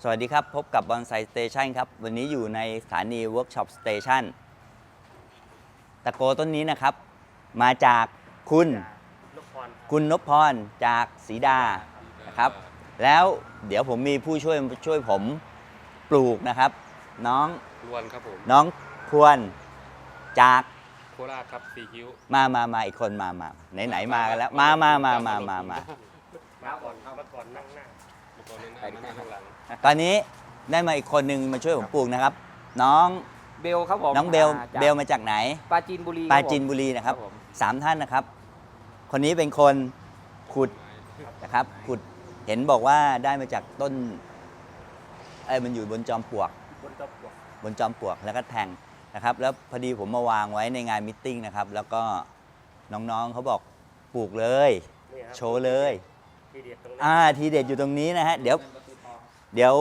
สวัสดีครับพบกับบอนไซสเตชันครับวันนี้อยู่ในสถานีเวิร์กช็อปสเตชันตะโกต้นนี้นะครับมาจากคุณนพพรจากศรีดานะครับแล้วเดี๋ยวผมมีผู้ช่วยผมปลูกนะครับน้องรวนครับผมน้องพวนจากโคราชครับสีคิ้วมาอีกคนมาไหนมากันแล้วมาก่อนนั่งหน้าเมื่อก่อนนั่งหน้าข้างหลังตอนนี้ได้มาอีกคนนึงมาช่วยผมปลูกนะครับน้องเบลครับผมน้องเบลมาจากไหนปราจีนบุรีนะครับ3ท่านนะครับคนนี้เป็นคนขุดนะครับขุดเห็นบอกว่าได้มาจากต้นมันอยู่บนจอมปลวกแล้วก็แทงนะครับแล้วพอดีผมมาวางไว้ในงานมิทติ้งนะครับแล้วก็น้องๆเขาบอกปลูกเลยโชว์เลยทีเด็ดอยู่ตรงนี้นะฮะเดี๋ยว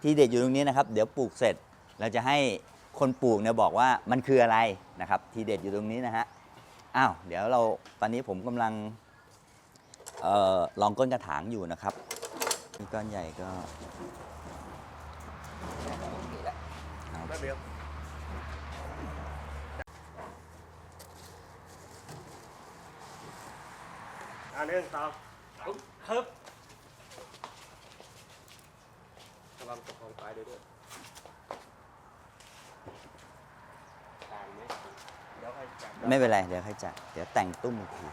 ทีเด็ดอยู่ตรงนี้นะครับเดี๋ยวปลูกเสร็จเราจะให้คนปลูกเนี่ยบอกว่ามันคืออะไรนะครับทีเด็ดอยู่ตรงนี้นะฮะเดี๋ยวตอนนี้ผมกำลังลองก้นกระถางอยู่นะครับนี่ก้อนใหญ่ก็เรื่องต่อฮึบระวังตกของตายด้วยไม่เป็นไรเดี๋ยวค่อยจัดเดี๋ยวแต่งตุ้มอีกที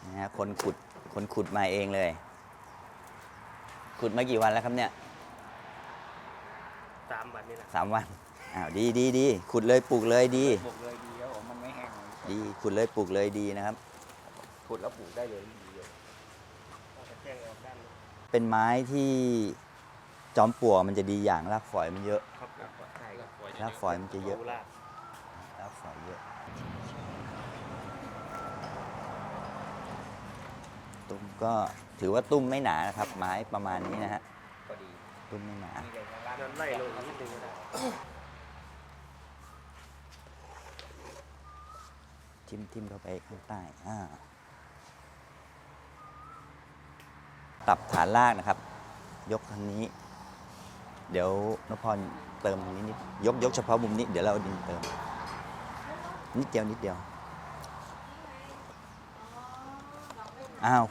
นะฮะคนขุดมาเองเลยขุดมากี่วันแล้วครับเนี่ย3 วันนี่แหละ3 วันดีขุดเลยปลูกเลยดีปลูกเลยดีแล้วมันไม่แห้งดีขุดเลยปลูกเลยดีนะครับขุดแล้วปลูกได้เลยดีเลยเป็นไม้ที่จอมปลวกมันจะดีอย่างรากฝอยมันเยอะรากฝอยมันจะเยอะรากฝอยเยอะตุ้มก็ถือว่าตุ้มไม่หนานะครับไม้ประมาณนี้นะฮะตุ้มไม่หนาไล่ลงนิดนึงก็ได้ทิ่มเข้าไปข้างใต้ปรับฐานรากนะครับยกทางนี้เดี๋ยวนพพรเติมนิดยกเฉพาะมุมนี้เดี๋ยวเราเอาดินเติมนิดเดียว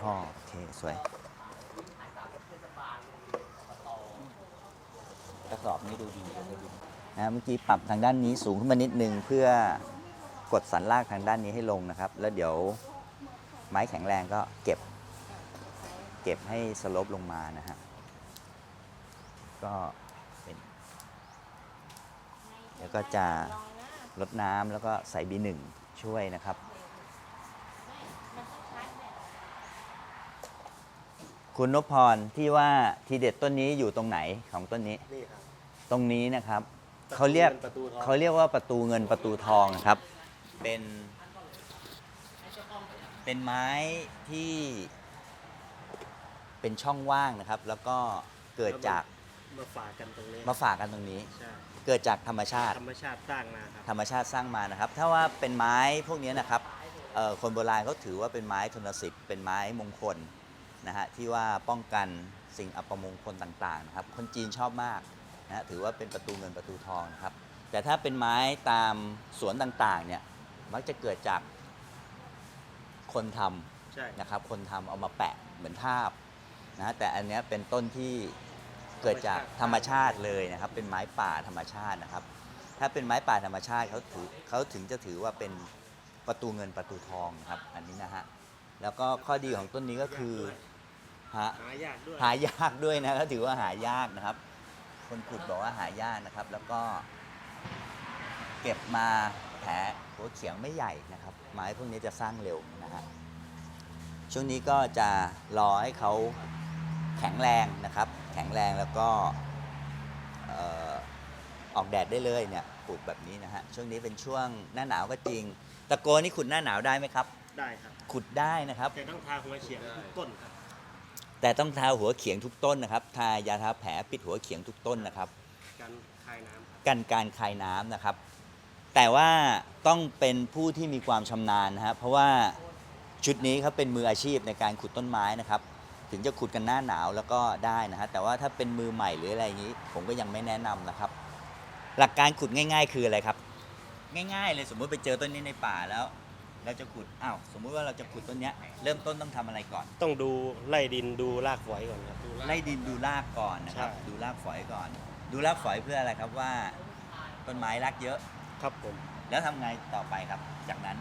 พอโอเคสวยกระสอบนี้ดูดีนะเมื่อกี้ปรับทางด้านนี้สูงขึ้นมานิดนึงเพื่อกดสันรากทางด้านนี้ให้ลงนะครับแล้วเดี๋ยวไม้แข็งแรงก็เก็บให้สโลปลงมานะฮะก็เป็นแล้วก็จะลดน้ำแล้วก็ใส่ B1 ช่วยนะครับคุณนพพรที่ว่าทีเด็ดต้นนี้อยู่ตรงไหนของต้นนี้ตรงนี้นะครับเขาเรียกว่าประตูเงินประตูทองนะครับเป็นไม้ที่เป็นช่องว่างนะครับแล้วก็เกิดจากมาฝากกันตรงนี้เกิดจากธรรมชาติสร้างมาครับธรรมชาติสร้างมานะครับถ้าว่าเป็นไม้พวกนี้นะครับคนโบราณเขาถือว่าเป็นไม้ทนสิทธิ์เป็นไม้มงคลนะฮะที่ว่าป้องกันสิ่งอัปมงคลต่างๆนะครับคนจีนชอบมากนะฮะถือว่าเป็นประตูเงินประตูทองนะครับแต่ถ้าเป็นไม้ตามสวนต่างๆเนี่ยมักจะเกิดจากคนทำนะครับคนทำเอามาแปะเหมือนทาบนะแต่อันนี้เป็นต้นที่เกิดจากธรรมชาติเลยนะครับเป็นไม้ป่าธรรมชาตินะครับถ้าเป็นไม้ป่าธรรมชาติเขาถึงจะถือว่าเป็นประตูเงินประตูทองครับอันนี้นะฮะแล้วก็ข้อดีของต้นนี้ก็คือหายากด้วยนะก็ถือว่าหายากนะครับคนขุดบอกว่าหายากนะครับแล้วก็เก็บมาแผลหัวเขียงไม่ใหญ่นะครับไม้พวกนี้จะสร้างเร็วนะฮะช่วงนี้ก็จะรอให้เขาแข็งแรงนะครับแข็งแรงแล้วก็ออกแดดได้เลยเนี่ยปลูกแบบนี้นะฮะช่วงนี้เป็นช่วงหน้าหนาวก็จริงตะโกนี่ขุดหน้าหนาวได้ไหมครับได้ครับขุดได้นะครับแต่ต้องทาหัวเขียงทุกต้นครับแต่ต้องทาหัวเขียงทุกต้นนะครับทายาทาแผลปิดหัวเขียงทุกต้นนะครับการคายน้ำการคายน้ำนะครับแต่ว่าต้องเป็นผู้ที่มีความชำนาญนะครับเพราะว่า ชุดนี้เขาเป็นมืออาชีพในการขุดต้นไม้นะครับ ถึงจะขุดกันหน้าหนาวแล้วก็ได้นะฮะแต่ว่าถ้าเป็นมือใหม่หรืออะไรอย่างนี้ ผมก็ยังไม่แนะนำนะครับ หลักการขุดง่าย ๆ คืออะไรครับ ง่ายๆเลยสมมุติไปเจอต้นนี้ในป่าแล้ว เราจะขุดสมมุติว่าเราจะขุดต้นเนี้ยเริ่มต้นต้องทำอะไรก่อน ต้องดูไล่ดินดูรากฝอยก่อนครับ ไล่ดินดูรากก่อนนะครับ ใช่ ดูรากฝอยก่อน ดูรากฝอยเพื่ออะไรครับว่าต้นไม้รากเยอะ ครับผม แล้วทำไงต่อไปครับ จากนั้น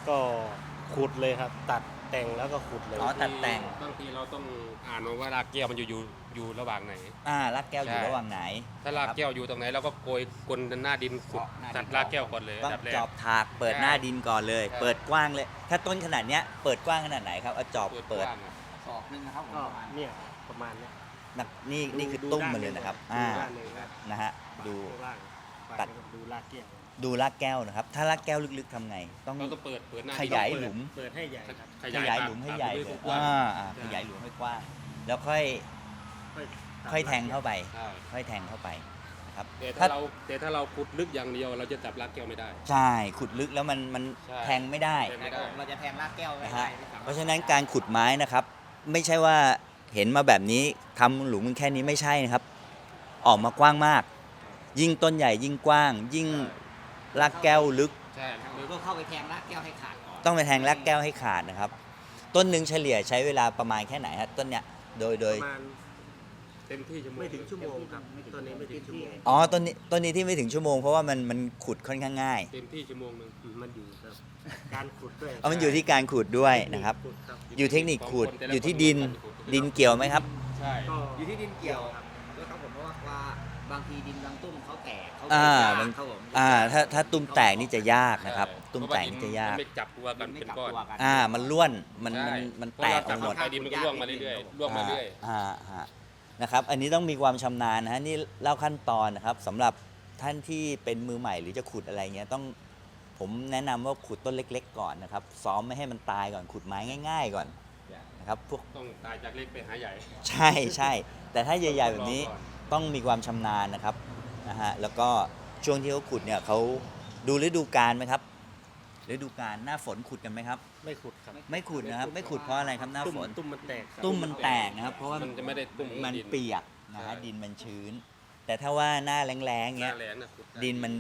ก็ขุดเลยครับ ตัดแต่งแล้วก็ขุดเลย อ๋อตัดแต่ง บางทีเราต้องอ่านว่ารากแก้วมันอยู่ระหว่างไหน รากแก้วอยู่ ใช่ ระหว่างไหน ถ้ารากแก้วอยู่ตรงไหนเราก็โกยกลนหน้าดินขุดตัดรากแก้วก่อนเลย ต้อง อันดับแรก จอบถากเปิดหน้าดินก่อนเลย ใช่ เปิดกว้างเลย ถ้าต้นขนาดเนี้ยเปิดกว้างขนาดไหนครับเอาจอบเปิด กว้างอะ ศอกหนึงนะครับผม ก็ ประมาณ เนี่ยประมาณเนี้ย นี่คือตุ้มมันเลยนะครับ ดูด้านหนึ่งครับ นะฮะดู ข้างล่าง ตัด ดูรากแก้ว ดูรากแก้วนะครับ ถ้ารากแก้วลึกๆทำไง ต้อง เราต้องเปิดหน้า ข ดิน ยายหลุม เปิดให้ใหญ่ครับ ขยายหลุมให้ใหญ่ ป เล รับ ย กว้าง ขยายหลุมให้กว้าง แล้วค่อยแทงเข้าไป ใช่ ค่อยแทงเข้าไปนะครับ แต่ถ้าเราขุดลึกอย่างเดียวเราจะจับรากแก้วไม่ได้ ใช่ขุดลึกแล้วมัน ใช่ แทงไม่ได้ แทงไม่ได้ เราจะแทงรากแก้วไว้ นะ ได้ ฮะ ที่สาม เพราะฉะนั้นการขุดไม้นะครับ ไม่ใช่ว่าเห็นมาแบบนี้ทำหลุมมันแค่นี้ไม่ใช่นะครับ ออกมากว้างมาก ยิ่งต้นใหญ่ยิ่งกว้าง ยิ่งรากแก้วลึก ใช่ หรือก็เข้าไปแทงรากแก้วให้ขาดก่อน ต้องไปแทงรากแก้วให้ขาดนะครับ ต้นหนึ่งเฉลี่ยใช้เวลาประมาณแค่ไหนฮะต้นเนี้ยโดย ประมาณ เต็มที่ชั่วโมง ไม่ถึงชั่วโมงครับตอนนี้ไม่ถึงชั่วโมง อ๋อต้นนี้ที่ไม่ถึงชั่วโมงเพราะว่ามันขุดค่อนข้างง่าย เต็มที่ชั่วโมงหนึง มันอยู่กับการขุดด้วย มันอยู่ที่การขุดด้วยนะครับ ขุดครับ อยู่เทคนิคขุด ของคนแต่ละ อยู่ที่ดิน คน ดินเกี่ยวไหมครับ ใช่ ก็ อยู่ที่ดินเกี่ยวครับด้วยครับผมเพราะว่าบางทีดินบางตุ้มเขาแตกเขา อ่า ยาก บาง ครับผม ถ้าตุ้มแตกนี่จะยากนะครับ ตุ้มแตกนี่จะยาก มันไม่จับตัวกัน ไม่ เป็น จับ ก้อน ตัวกัน มันล้วนมัน ใช่ มัน เพราะ แตก เรา ออกหมด จับไปดินมันก็ร่วงมาเรื่อยๆร่วงมาเรื่อย ฮะนะครับ อันนี้ต้องมีความชำนาญนะฮะนี่เล่าขั้นตอนนะครับสำหรับท่านที่เป็นมือใหม่หรือจะขุดอะไรเงี้ยต้องผมแนะนำว่าขุดต้นเล็ก ๆ ก่อนนะครับซ้อมไม่ให้มันตายก่อนขุดไม้ง่าย ๆ ก่อนนะครับพวก ต้องตายจากเล็กไปหาใหญ่ ใช่ แต่ถ้าใหญ่ ๆ แบบนี้ต้องมีความชำนาญนะครับนะฮะแล้วก็ช่วงที่เขาขุดเนี่ยเขาดูฤดูกาลไหมครับฤดูกาลหน้าฝนขุดกันไหมครับ ไม่ขุดครับ ไม่ขุดนะครับ ไม่ขุดเพราะอะไรครับหน้าฝน ตุ้มมันแตกครับ ตุ้มมันแตกนะครับ เพราะว่า มันจะไม่ได้ตุ้ม มัน ดิน เปียกนะฮะ ใช่ ดินมันชื้น แต่ถ้าว่าหน้าแล้งๆ หน้า เงี้ย แรงนะขุดไ ดินมัน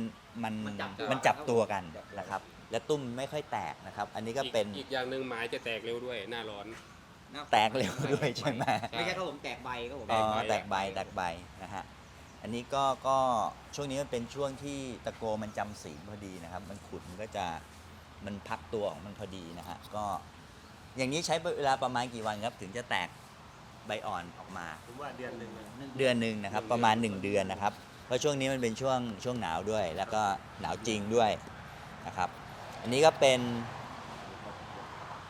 มันจับตัว จับตัวกันนะครับ และตุ้มไม่ค่อยแตกนะครับ อันนี้ก็เป็น อีกอย่างหนึ่งไม้จะแตกเร็วด้วยหน้าร้อน แตกเร็วด้วยใช่ไหม ไม่ใช่ครับผมแตกใบครับผม อ๋อแต แต ก ก ใบ ใบ แตกใบนะฮะอันนี้ก็ช่วงนี้มันเป็นช่วงที่ตะโกมันจำศีลพอดีนะครับ มันขุดมันก็จะมันพักตัวของมันพอดีนะฮะก็อย่างนี้ใช้เวลาประมาณกี่วันครับ ถึงจะแตกใบอ่อนออกมา ผมว่าเดือนหนึ่งนะ เดือนหนึ่งนะครับ ประมาณ 1 เดือนนะครับ เพราะช่วงนี้มันเป็นช่วงหนาวด้วย แล้วก็หนาวจริงด้วยนะครับ อันนี้ก็เป็น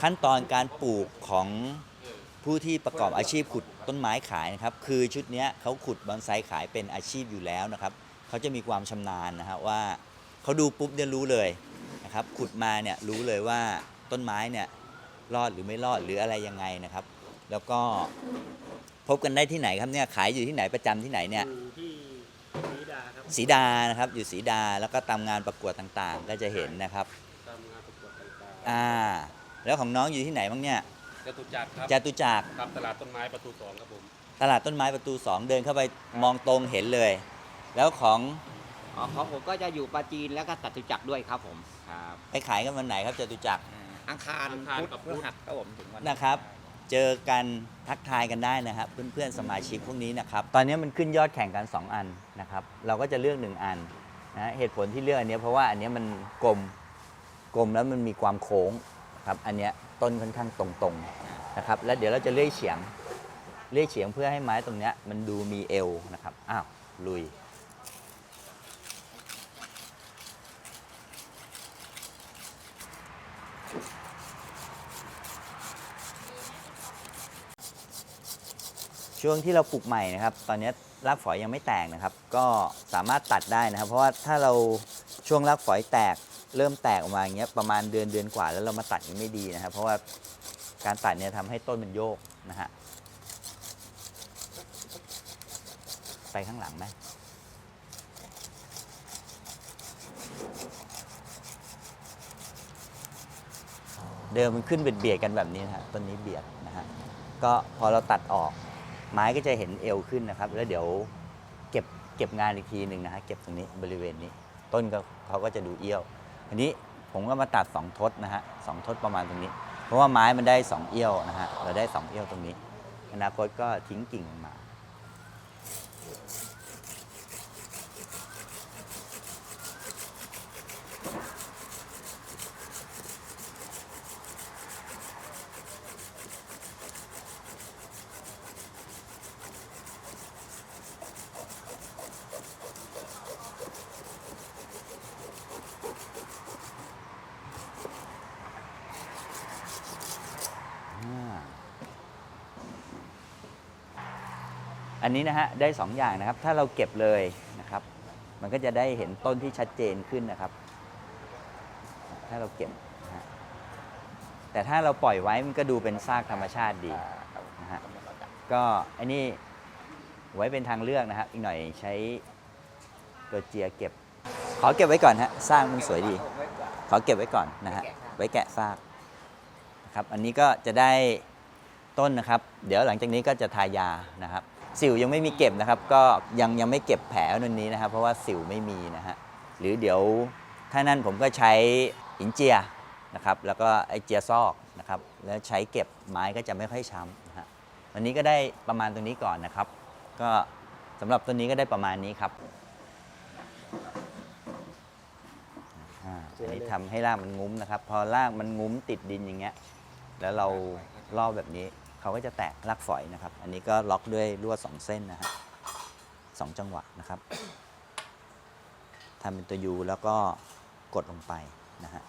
ขั้นตอนการปลูกของผู้ที่ประกอบอาชีพขุดต้นไม้ขายนะครับ คือชุดเนี้ยเขาขุดบอนไซขายเป็นอาชีพอยู่แล้วนะครับเขาจะมีความชำนาญนะฮะว่าเขาดูปุ๊บเนี่ยรู้เลยนะครับ ขุดมาเนี่ยรู้เลยว่าต้นไม้เนี่ยรอดหรือไม่รอดหรืออะไรยังไงนะครับ แล้วก็พบกันได้ที่ไหนครับเนี่ยขายอยู่ที่ไหนประจำที่ไหนเนี่ย อยู่ที่ศรีดาครับ ศรีดานะครับอยู่ศรีดาแล้วก็ตามงานประกวดต่างๆ ก็จะเห็นนะครับ ตามงานประกวดต่าง แล้วของน้องอยู่ที่ไหนบ้างเนี่ย ๆจตุจักรครับ จตุจักร ครับตลาดต้นไม้ประตู2ครับผม ตลาดต้นไม้ประตู 2 เดินเข้าไปมองตรงเห็นเลย แล้วของ ของผมก็จะอยู่ปราจีนแล้วก็จตุจักรด้วยครับผมครับ ไปขายกันวันไหนครับจตุจักร อังคารพุธพฤหัสครับผมถึงวัน นะครับ เจอกันทักทายกันได้นะครับเพื่อนๆสมาชิกพวกนี้นะครับตอนนี้มันขึ้นยอดแข่งกัน 2 อันนะครับเราก็จะเลือก 1 อันนะเหตุผลที่เลือกอันนี้เพราะว่าอันนี้มันกลมแล้วมันมีความโค้งครับอันเนี้ยต้นค่อนข้างตรงๆนะครับแล้วเดี๋ยวเราจะเลื่อยเฉียงเพื่อให้ไม้ตรงเนี้ยมันดูมีเอวนะครับอ้าวลุยช่วงที่เราปลูกใหม่นะครับ ตอนนี้รากฝอยยังไม่แตกนะครับ ก็สามารถตัดได้นะครับ เพราะว่าถ้าเราช่วงรากฝอยแตกเริ่มแตกออกมาอย่างเงี้ยประมาณเดือนกว่าแล้วเรามาตัดยังไม่ดีนะครับ เพราะว่าการตัดเนี่ยทำให้ต้นมันโยกนะฮะไปข้างหลังไหม เดิมมันขึ้นเบียดกันแบบนี้นะฮะต้นนี้เบียดนะฮะก็พอเราตัดออกไม้ก็จะเห็นเอวขึ้นนะครับ แล้วเดี๋ยวเก็บงานอีกทีหนึ่งนะฮะเก็บตรงนี้บริเวณนี้ต้นก็เขาก็จะดูเอี้ยวอันนี้ผมก็มาตัด2ทศนะฮะ2ทศประมาณตรงนี้ เพราะว่าไม้มันได้2เอี้ยวนะฮะเราได้2เอี้ยวตรงนี้อนาคตก็ทิ้งกิ่งมาอันนี้นะฮะได้2อย่างนะครับถ้าเราเก็บเลยนะครับมันก็จะได้เห็นต้นที่ชัดเจนขึ้นนะครับถ้าเราเก็บนะฮะแต่ถ้าเราปล่อยไว้มันก็ดูเป็นซากธรรมชาติดีนะฮะก็อันนี้ไว้เป็นทางเลือกนะครับอีกหน่อยใช้ตัวเจียเก็บขอเก็บไว้ก่อนฮะซากมันสวยดีขอเก็บไว้ก่อนนะฮะไว้แกะซากนะครับอันนี้ก็จะได้ต้นนะครับเดี๋ยวหลังจากนี้ก็จะทายานะครับสิวยังไม่มีเก็บนะครับก็ยังไม่เก็บแผลตรงนี้นะครับเพราะว่าสิวไม่มีนะฮะหรือเดี๋ยวถ้านั่นผมก็ใช้หินเจียนะครับแล้วก็ไอเจียซอกนะครับแล้วใช้เก็บไม้ก็จะไม่ค่อยช้ำนะฮะวันนี้ก็ได้ประมาณตรงนี้ก่อนนะครับก็สำหรับตัวนี้ก็ได้ประมาณนี้ครับอันนี้ทำให้รากมันงุ้มนะครับพอรากมันงุ้มติดดินอย่างเงี้ยแล้วเราล่อแบบนี้เขาก็จะแตกรากฝอยนะครับอันนี้ก็ล็อกด้วยลวด2เส้นนะฮะ2จังหวะนะครับทำเป็นตัวยูแล้วก็กดลงไปนะฮะ